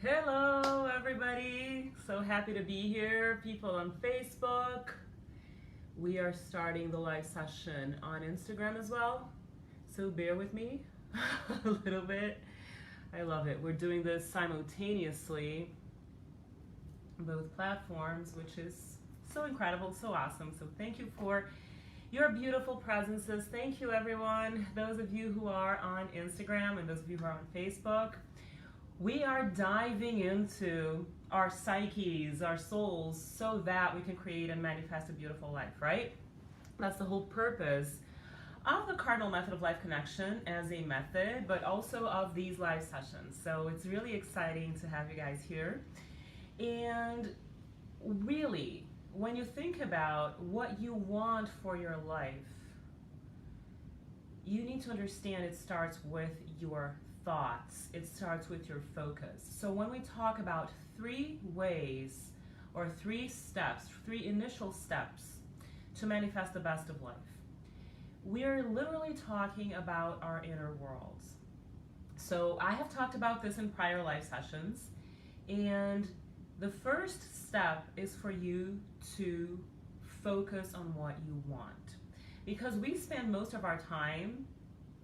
Hello, everybody. So happy to be here. People on Facebook. We are starting the live session on Instagram as well. So bear with me a little bit. I love it. We're doing this simultaneously on both platforms, which is so incredible, so awesome. So thank you for your beautiful presences. Thank you, everyone. Those of you who are on Instagram and those of you who are on Facebook. We are diving into our psyches, our souls, so that we can create and manifest a beautiful life, right? That's the whole purpose of the Cardinal Method of Life Connection as a method, but also of these live sessions. So it's really exciting to have you guys here. And really, when you think about what you want for your life, you need to understand it starts with your thoughts. It starts with your focus. So when we talk about 3 ways or 3 steps, 3 initial steps to manifest the best of life, we're literally talking about our inner worlds. So I have talked about this in prior live sessions, and the first step is for you to focus on what you want. Because we spend most of our time,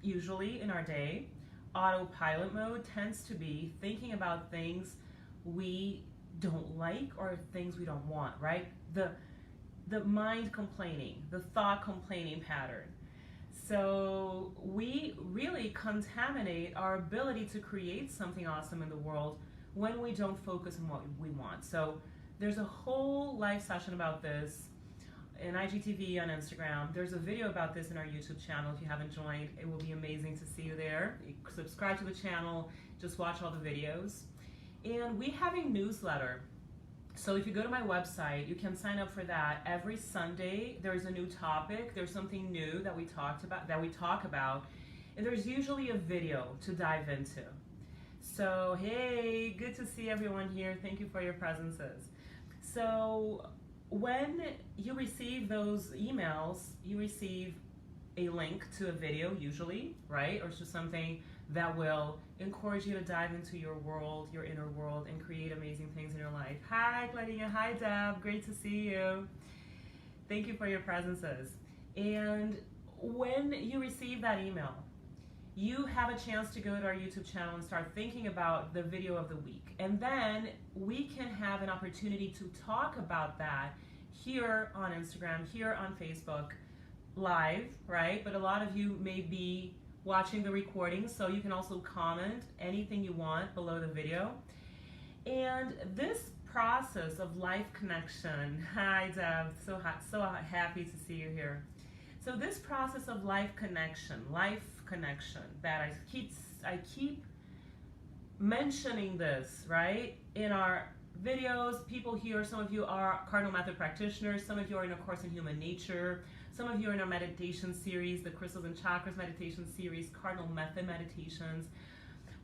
usually in our day, autopilot mode tends to be thinking about things we don't like or things we don't want, right? The mind complaining, the thought complaining pattern. So we really contaminate our ability to create something awesome in the world when we don't focus on what we want. So there's a whole live session about this in IGTV on Instagram. There's a video about this in our YouTube channel. If you haven't joined, it will be amazing to see you there. Subscribe to the channel, just watch all the videos. And we have a newsletter. So if you go to my website, you can sign up for that. Every Sunday, there's a new topic. There's something new that we talk about. And there's usually a video to dive into. So, hey, good to see everyone here. Thank you for your presences. So, when you receive those emails, you receive a link to a video usually, right? Or just something that will encourage you to dive into your world, your inner world, and create amazing things in your life. Hi, Claudia. Hi, Deb. Great to see you. Thank you for your presences. And when you receive that email, you have a chance to go to our YouTube channel and start thinking about the video of the week. And then we can have an opportunity to talk about that here on Instagram, here on Facebook, live, right? But a lot of you may be watching the recording, so you can also comment anything you want below the video. And this process of life connection, hi Deb, so happy to see you here. So this process of life connection that I keep mentioning this, right? In our videos, people here, some of you are Cardinal Method practitioners, some of you are in a course in human nature, some of you are in our meditation series, the Crystals and Chakras meditation series, Cardinal Method meditations.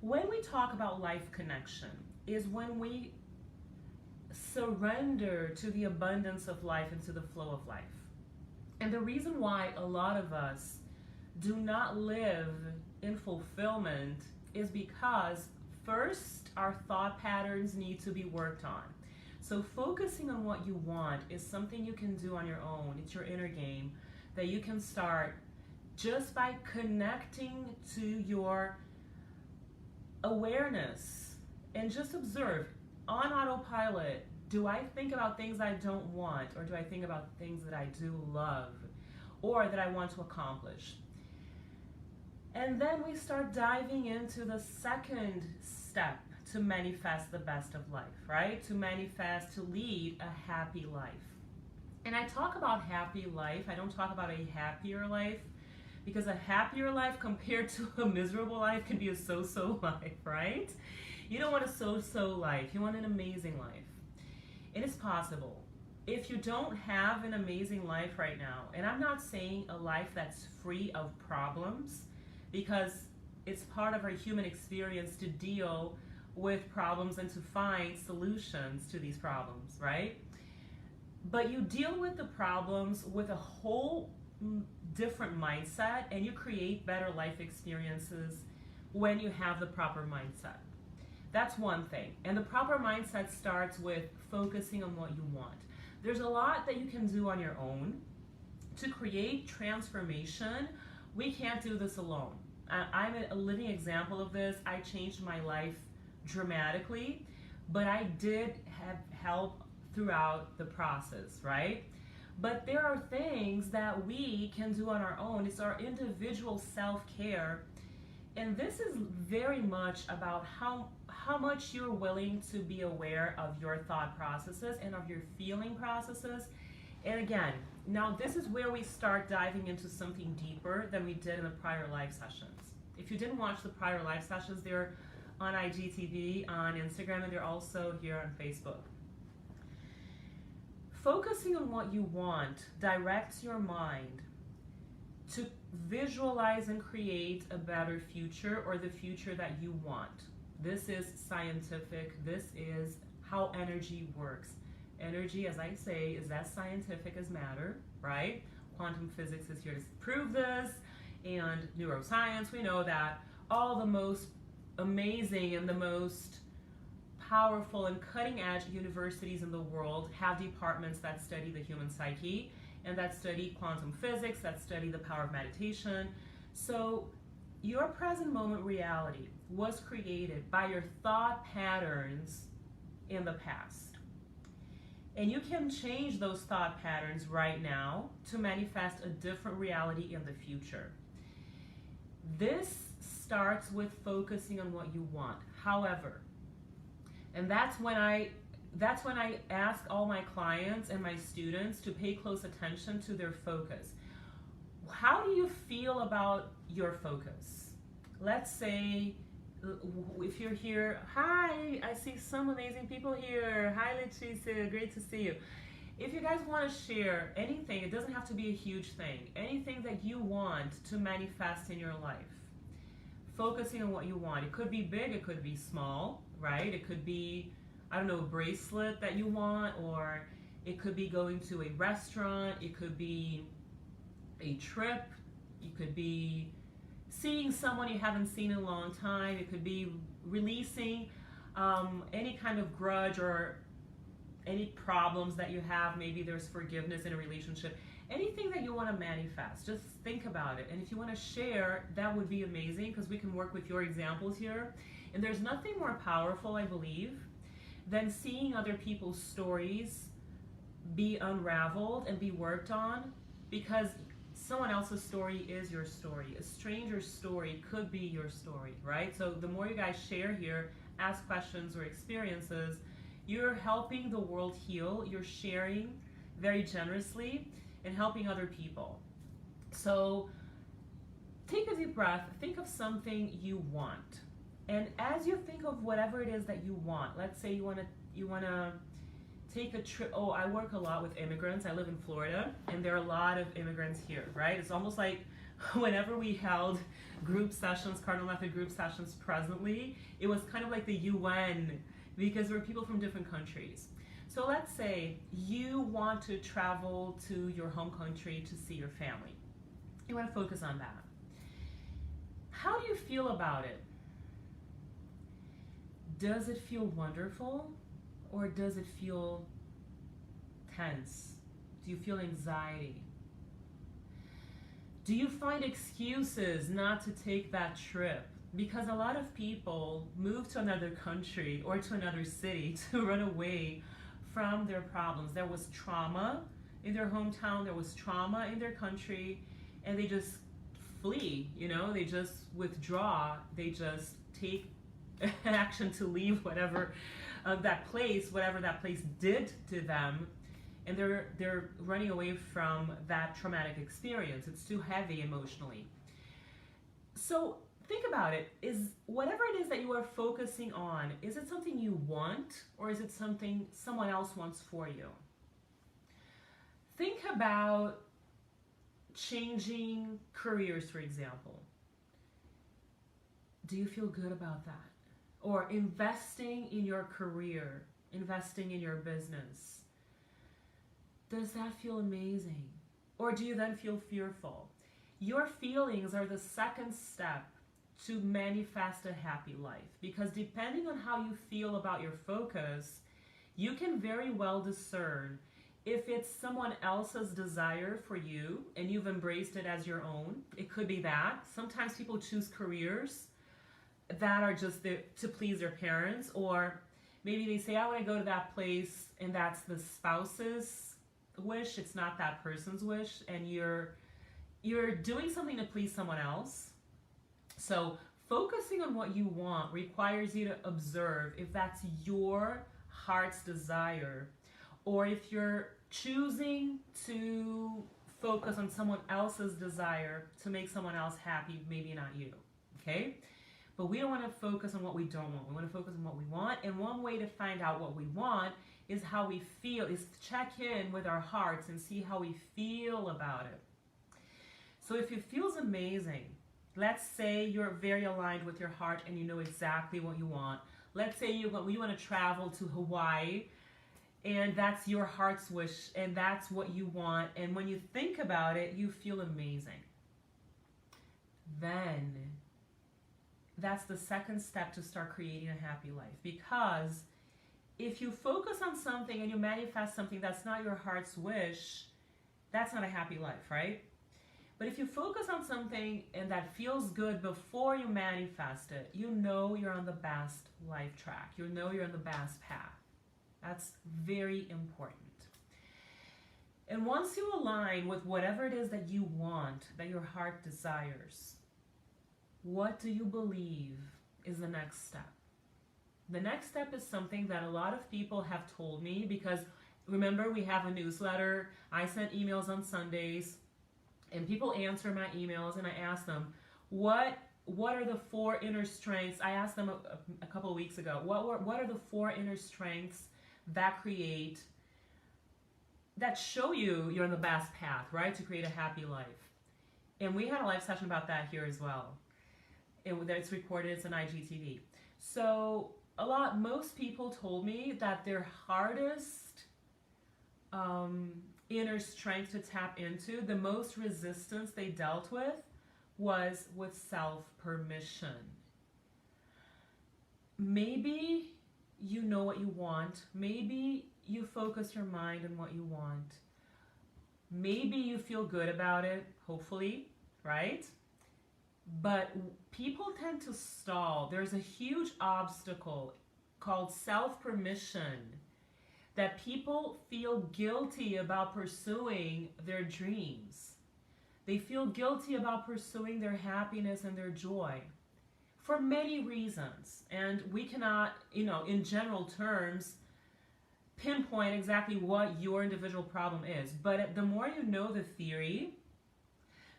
When we talk about life connection is when we surrender to the abundance of life and to the flow of life. And the reason why a lot of us do not live in fulfillment is because first, our thought patterns need to be worked on. So focusing on what you want is something you can do on your own. It's your inner game that you can start just by connecting to your awareness and just observe on autopilot. Do I think about things I don't want, or do I think about things that I do love or that I want to accomplish? And then we start diving into the second step to manifest the best of life, right? To manifest, to lead a happy life. And I talk about happy life. I don't talk about a happier life, because a happier life compared to a miserable life can be a so-so life, right? You don't want a so-so life. You want an amazing life. It is possible. If you don't have an amazing life right now, and I'm not saying a life that's free of problems, because it's part of our human experience to deal with problems and to find solutions to these problems, right? But you deal with the problems with a whole different mindset, and you create better life experiences when you have the proper mindset. That's one thing. And the proper mindset starts with focusing on what you want. There's a lot that you can do on your own to create transformation. We can't do this alone. I'm a living example of this. I changed my life dramatically, but I did have help throughout the process, right? But there are things that we can do on our own. It's our individual self-care. And this is very much about how much you're willing to be aware of your thought processes and of your feeling processes. And again, now this is where we start diving into something deeper than we did in the prior live sessions. If you didn't watch the prior live sessions, they're on IGTV, on Instagram, and they're also here on Facebook. Focusing on what you want directs your mind to visualize and create a better future, or the future that you want. This is scientific. This is how energy works. Energy, as I say, is as scientific as matter, right? Quantum physics is here to prove this, and neuroscience. We know that all the most amazing and the most powerful and cutting-edge universities in the world have departments that study the human psyche and that study quantum physics, that study the power of meditation. So your present moment reality was created by your thought patterns in the past. And you can change those thought patterns right now to manifest a different reality in the future. This starts with focusing on what you want. However, and that's when I ask all my clients and my students to pay close attention to their focus. How do you feel about your focus? Let's say if you're here, hi, I see some amazing people here. Hi, Leticia, great to see you. If you guys want to share anything, it doesn't have to be a huge thing, anything that you want to manifest in your life. Focusing on what you want. It could be big, it could be small, right? It could be, I don't know, a bracelet that you want, or it could be going to a restaurant, it could be a trip, it could be seeing someone you haven't seen in a long time, it could be releasing any kind of grudge or any problems that you have. Maybe there's forgiveness in a relationship. Anything that you want to manifest, just think about it. And if you want to share, that would be amazing, because we can work with your examples here. And there's nothing more powerful, I believe, than seeing other people's stories be unraveled and be worked on, because someone else's story is your story. A stranger's story could be your story, right? So the more you guys share here, ask questions or experiences, you're helping the world heal. You're sharing very generously and helping other people. So take a deep breath, think of something you want. And as you think of whatever it is that you want, let's say you want to take a trip. Oh, I work a lot with immigrants. I live in Florida, and there are a lot of immigrants here, right? It's almost like whenever we held group sessions, Cardinal Method group sessions presently, it was kind of like the UN, because there were people from different countries. So let's say you want to travel to your home country to see your family. You want to focus on that. How do you feel about it? Does it feel wonderful, or does it feel tense? Do you feel anxiety? Do you find excuses not to take that trip? Because a lot of people move to another country or to another city to run away from their problems. There was trauma in their hometown, there was trauma in their country, and they just flee, they just withdraw, they just take action to leave whatever that place did to them, and they're running away from that traumatic experience. It's too heavy emotionally. So think about it. Is whatever it is that you are focusing on, is it something you want, or is it something someone else wants for you? Think about changing careers, for example. Do you feel good about that? Or investing in your career, investing in your business. Does that feel amazing? Or do you then feel fearful? Your feelings are the second step to manifest a happy life. Because depending on how you feel about your focus, you can very well discern if it's someone else's desire for you and you've embraced it as your own. It could be that. Sometimes people choose careers that are just there to please their parents, or maybe they say, I want to go to that place, and that's the spouse's wish. It's not that person's wish, and you're doing something to please someone else. So focusing on what you want requires you to observe if that's your heart's desire, or if you're choosing to focus on someone else's desire to make someone else happy, maybe not you, okay? But we don't want to focus on what we don't want. We want to focus on what we want. And one way to find out what we want is how we feel, is to check in with our hearts and see how we feel about it. So if it feels amazing, let's say you're very aligned with your heart and you know exactly what you want. Let's say you want to travel to Hawaii, and that's your heart's wish, and that's what you want. And when you think about it, you feel amazing. Then that's the second step to start creating a happy life. Because if you focus on something and you manifest something that's not your heart's wish, that's not a happy life, right? But if you focus on something and that feels good before you manifest it, you know you're on the best life track. You know you're on the best path. That's very important. And once you align with whatever it is that you want, that your heart desires, what do you believe is the next step? The next step is something that a lot of people have told me, because remember, we have a newsletter. I send emails on Sundays, and people answer my emails, and I ask them, what are the 4 inner strengths? I asked them a couple of weeks ago, what are the 4 inner strengths that show you're on the best path, right, to create a happy life? And we had a live session about that here as well. It's recorded, it's an IGTV. So most people told me that their hardest inner strength to tap into, the most resistance they dealt with, was with self-permission. Maybe you know what you want. Maybe you focus your mind on what you want. Maybe you feel good about it, hopefully, right? But people tend to stall. There's a huge obstacle called self-permission, that people feel guilty about pursuing their dreams. They feel guilty about pursuing their happiness and their joy for many reasons. And we cannot, in general terms, pinpoint exactly what your individual problem is. But the more you know the theory,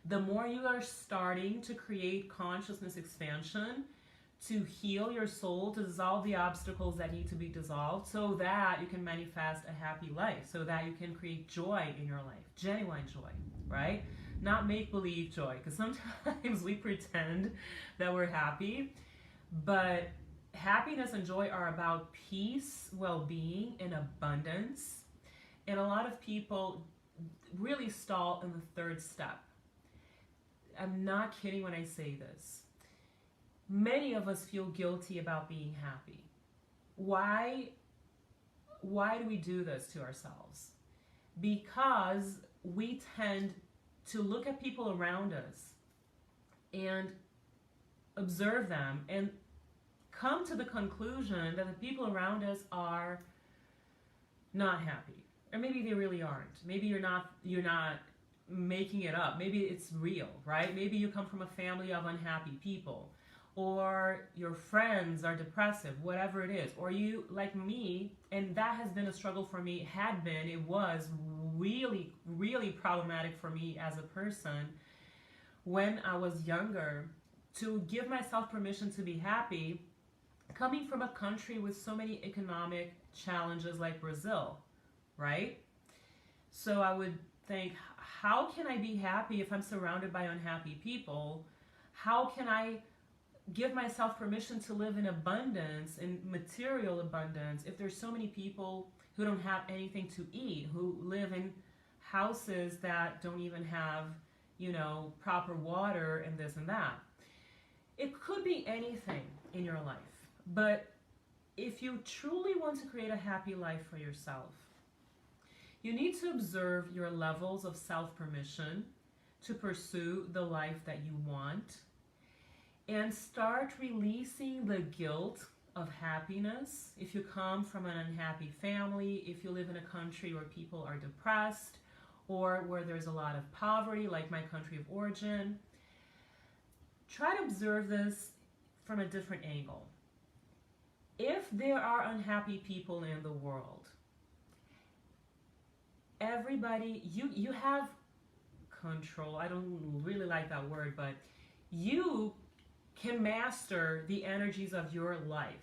the more you are starting to create consciousness expansion, to heal your soul, to dissolve the obstacles that need to be dissolved, so that you can manifest a happy life, so that you can create joy in your life, genuine joy, right? Not make-believe joy, because sometimes we pretend that we're happy, but happiness and joy are about peace, well-being, and abundance. And a lot of people really stall in the third step. I'm not kidding when I say this. Many of us feel guilty about being happy. Why do we do this to ourselves? Because we tend to look at people around us and observe them and come to the conclusion that the people around us are not happy. Or maybe they really aren't. Maybe you're not making it up. Maybe it's real, right? Maybe you come from a family of unhappy people, or your friends are depressive, whatever it is. Or you, like me, and that has been a struggle for me, it was really, really problematic for me as a person when I was younger, to give myself permission to be happy, coming from a country with so many economic challenges like Brazil, right? So I would think, how can I be happy if I'm surrounded by unhappy people? How can I give myself permission to live in abundance, in material abundance, if there's so many people who don't have anything to eat, who live in houses that don't even have, proper water and this and that? It could be anything in your life, but if you truly want to create a happy life for yourself, you need to observe your levels of self-permission to pursue the life that you want and start releasing the guilt of happiness. If you come from an unhappy family, if you live in a country where people are depressed or where there's a lot of poverty, like my country of origin, try to observe this from a different angle. If there are unhappy people in the world, everybody, you have control. I don't really like that word, but you can master the energies of your life.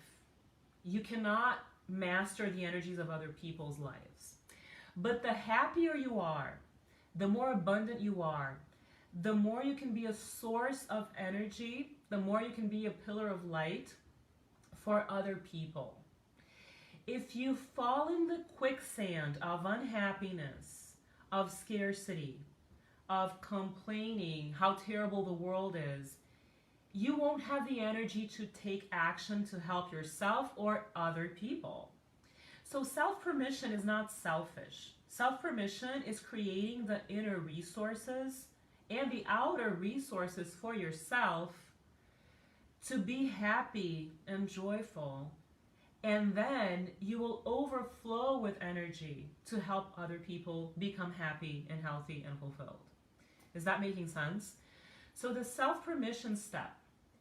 You cannot master the energies of other people's lives. But the happier you are, the more abundant you are, the more you can be a source of energy, the more you can be a pillar of light for other people. If you fall in the quicksand of unhappiness, of scarcity, of complaining how terrible the world is, you won't have the energy to take action to help yourself or other people. So self-permission is not selfish. Self-permission is creating the inner resources and the outer resources for yourself to be happy and joyful. And then you will overflow with energy to help other people become happy and healthy and fulfilled. Is that making sense? So the self-permission step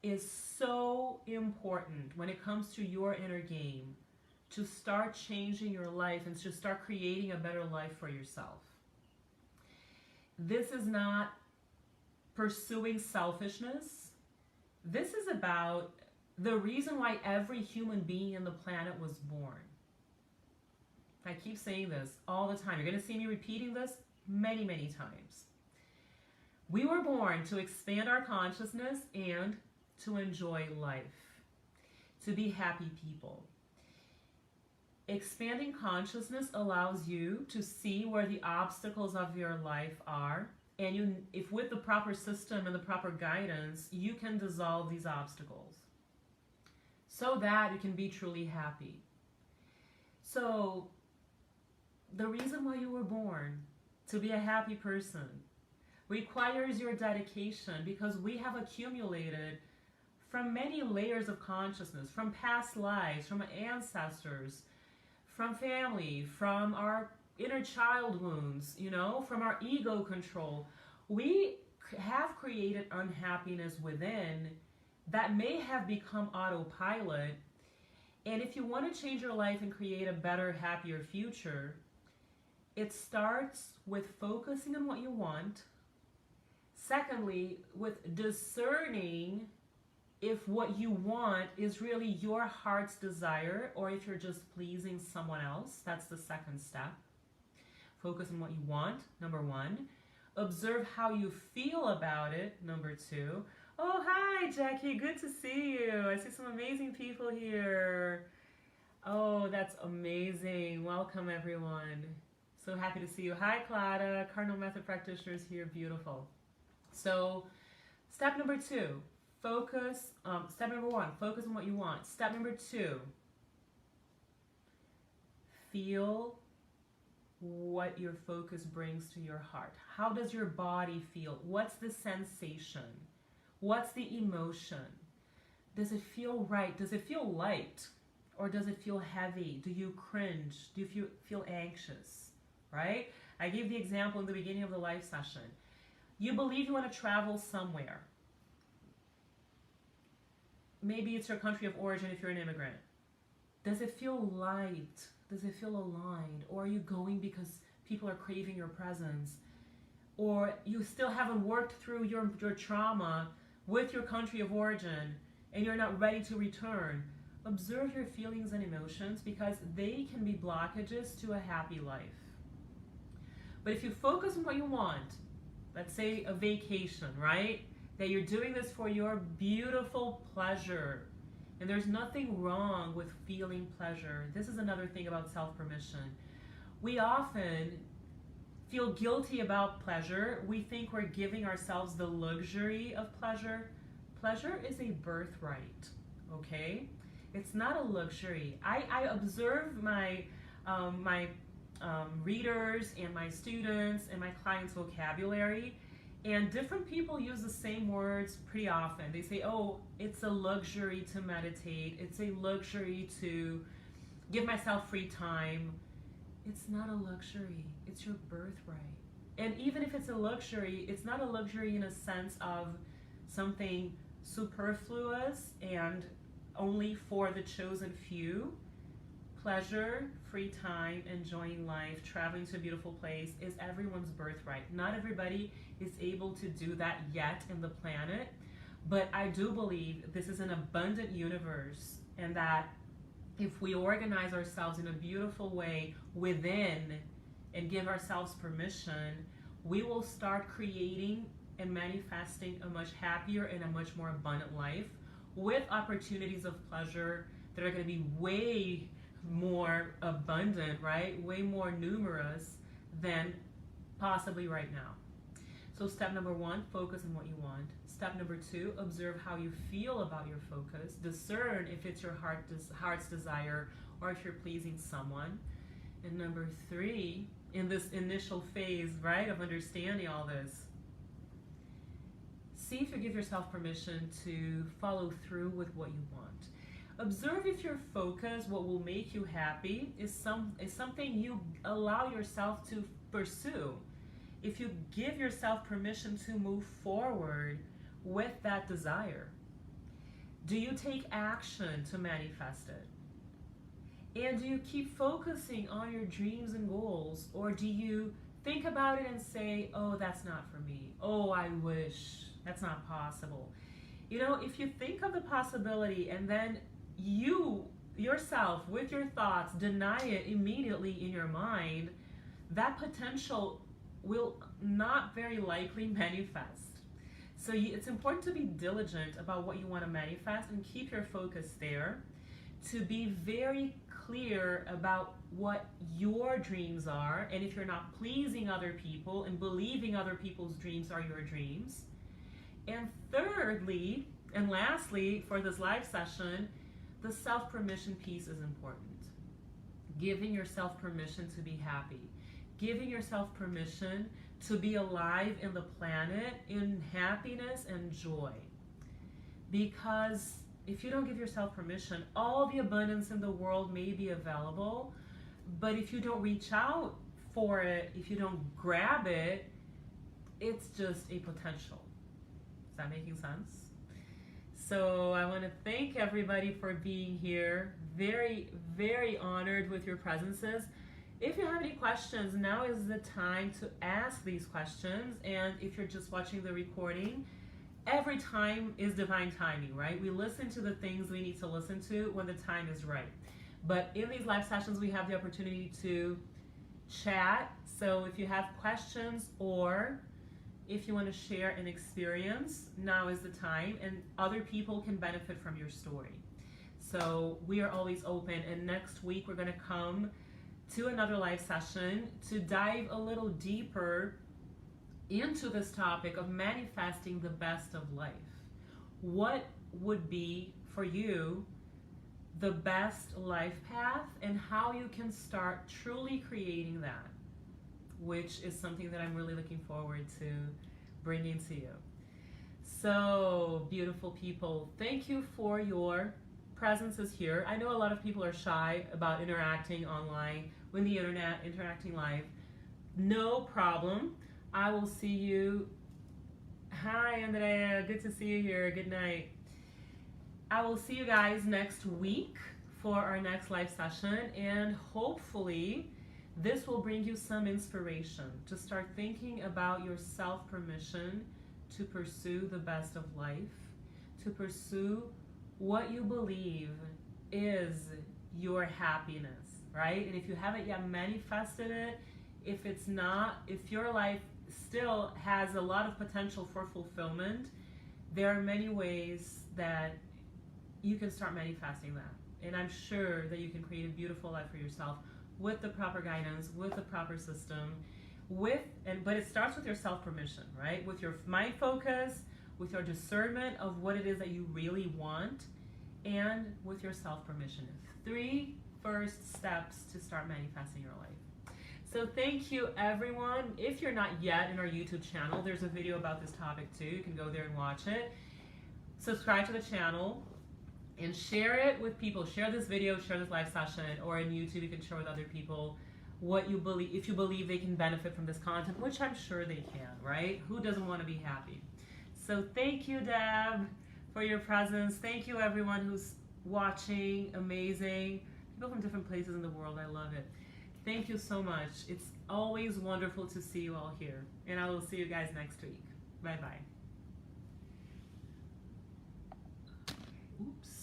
is so important when it comes to your inner game, to start changing your life and to start creating a better life for yourself. This is not pursuing selfishness. This is about the reason why every human being on the planet was born. I keep saying this all the time. You're going to see me repeating this many, many times. We were born to expand our consciousness and to enjoy life, to be happy people. Expanding consciousness allows you to see where the obstacles of your life are, and if with the proper system and the proper guidance, you can dissolve these obstacles so that you can be truly happy. So the reason why you were born, to be a happy person, requires your dedication, because we have accumulated from many layers of consciousness, from past lives, from ancestors, from family, from our inner child wounds, from our ego control. We have created unhappiness within that may have become autopilot. And if you want to change your life and create a better, happier future, it starts with focusing on what you want. Secondly, with discerning if what you want is really your heart's desire or if you're just pleasing someone else. That's the second step. Focus on what you want, number one. Observe how you feel about it, number two. Oh, hi, Jackie. Good to see you. I see some amazing people here. Oh, that's amazing. Welcome, everyone. So happy to see you. Hi, Clara. Cardinal Method Practitioners here. Beautiful. So, step number two, focus. Step number one, focus on what you want. Step number two, feel what your focus brings to your heart. How does your body feel? What's the sensation? What's the emotion? Does it feel right? Does it feel light? Or does it feel heavy? Do you cringe? Do you feel anxious? Right? I gave the example in the beginning of the live session. You believe you want to travel somewhere. Maybe it's your country of origin if you're an immigrant. Does it feel light? Does it feel aligned? Or are you going because people are craving your presence? Or you still haven't worked through your trauma with your country of origin and you're not ready to return? Observe your feelings and emotions, because they can be blockages to a happy life. But if you focus on what you want, let's say a vacation, right? That you're doing this for your beautiful pleasure. And there's nothing wrong with feeling pleasure. This is another thing about self-permission. We often feel guilty about pleasure. We think we're giving ourselves the luxury of pleasure. Pleasure is a birthright, okay? It's not a luxury. I observe my readers and my students and my clients' vocabulary, and different people use the same words pretty often. They say, oh, it's a luxury to meditate. It's a luxury to give myself free time. It's not a luxury. It's your birthright. And even if it's a luxury, it's not a luxury in a sense of something superfluous and only for the chosen few. Pleasure, free time, enjoying life, traveling to a beautiful place is everyone's birthright. Not everybody is able to do that yet in the planet, but I do believe this is an abundant universe, and that if we organize ourselves in a beautiful way within and give ourselves permission, we will start creating and manifesting a much happier and a much more abundant life with opportunities of pleasure that are going to be way more abundant, right? Way more numerous than possibly right now. So step number 1, focus on what you want. Step number 2, observe how you feel about your focus. Discern if it's your heart's desire or if you're pleasing someone. And number 3, in this initial phase, right, of understanding all this, see if you give yourself permission to follow through with what you want. Observe if your focus, what will make you happy, is something you allow yourself to pursue. If you give yourself permission to move forward with that desire. Do you take action to manifest it? And do you keep focusing on your dreams and goals? Or do you think about it and say, oh, that's not for me. Oh, I wish. That's not possible. You know, if you think of the possibility and then you yourself with your thoughts deny it immediately in your mind, that potential will not very likely manifest. So it's important to be diligent about what you want to manifest and keep your focus there, to be very clear about what your dreams are, and if you're not pleasing other people and believing other people's dreams are your dreams. And thirdly, and lastly, for this live session, the self-permission piece is important. Giving yourself permission to be happy. Giving yourself permission to be alive in the planet in happiness and joy. Because if you don't give yourself permission, all the abundance in the world may be available, but if you don't reach out for it, if you don't grab it, it's just a potential. Is that making sense? So I want to thank everybody for being here. Very, very honored with your presences. If you have any questions, now is the time to ask these questions. And if you're just watching the recording, every time is divine timing, right? We listen to the things we need to listen to when the time is right. But in these live sessions, we have the opportunity to chat. So if you have questions or if you want to share an experience, now is the time, and other people can benefit from your story. So we are always open, and next week we're going to come to another live session to dive a little deeper into this topic of manifesting the best of life. What would be for you the best life path, and how you can start truly creating that, which is something that I'm really looking forward to bringing to you. So, beautiful people, thank you for your presences here. I know a lot of people are shy about interacting online with the internet, interacting live. No problem. I will see you. Hi, Andrea. Good to see you here. Good night. I will see you guys next week for our next live session, and hopefully this will bring you some inspiration to start thinking about your self-permission to pursue the best of life, to pursue what you believe is your happiness, right? And if you haven't yet manifested it, if your life still has a lot of potential for fulfillment, there are many ways that you can start manifesting that. And I'm sure that you can create a beautiful life for yourself with the proper guidance, with the proper system, but it starts with your self-permission, right? With your mind focus, with your discernment of what it is that you really want, and with your self-permission. 3 first steps to start manifesting your life. So thank you, everyone. If you're not yet in our YouTube channel, there's a video about this topic too. You can go there and watch it. Subscribe to the channel and share it with people. Share this video, share this live session, or in YouTube you can share with other people what you believe, if you believe they can benefit from this content, which I'm sure they can, right? Who doesn't want to be happy? So thank you, Deb, for your presence. Thank you, everyone who's watching. Amazing. People from different places in the world. I love it. Thank you so much. It's always wonderful to see you all here. And I will see you guys next week. Bye-bye. Oops.